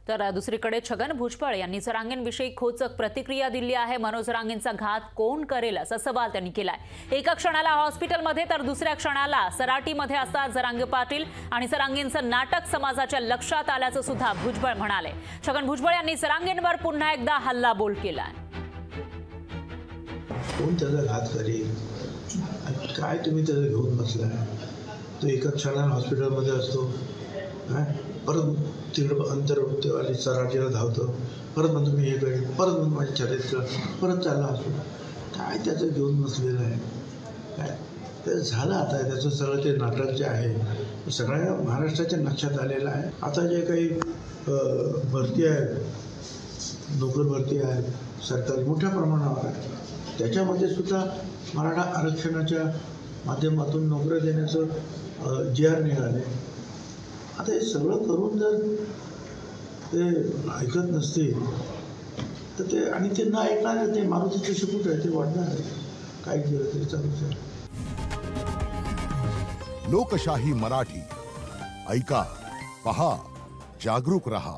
तर दुसरीकडे छगन भुजबळ यांनी जरांगेंविषयी खोचक प्रतिक्रिया दिली आहे। मनोज जरांगेंचा घात कोण करेल असा सवाल त्यांनी केलाय। एका क्षणाला हॉस्पिटलमध्ये तर दुसऱ्या क्षणाला सराटीमध्ये असतात जरांगे पाटील आणि जरांगेंचं नाटक समाजाच्या लक्षात आल्याचं सुद्धा भुजबळ म्हणाले। छगन भुजबळ यांनी जरांगेंवर पुन्हा एकदा हल्लाबोल केलाय। कोण त्याचा घात करेल, काय तुम्ही त्याला घेऊन बसलाय? तो एका क्षणाला हॉस्पिटलमध्ये असतो, परत तिकडं अंतर्वाली सराटीला धावतो, परत म्हणतो मी हे करेन, परत म्हणतो माझ्या छातीत परत चालला असतो। काय त्याचं घेऊन बसलेलं आहे? काय ते झालं आता त्याचं सगळं ते नाटक जे आहे सगळ्या महाराष्ट्राच्या लक्षात आलेलं आहे। आता जे काही भरती आहे, नोकर भरती आहे सरकारी मोठ्या प्रमाणावर आहे, त्याच्यामध्ये सुद्धा मराठा आरक्षणाच्या माध्यमातून नोकऱ्या देण्याचं GR निघाले। आता हे सगळं करून जर ते ऐकत नसतील तर ते आणि ते न ऐकणार ते मारुतीचं शेपूट आहे, ते वाढणार आहे। काय केलं तरी चालूच आहे। लोकशाही मराठी ऐका, पहा, जागरूक रहा।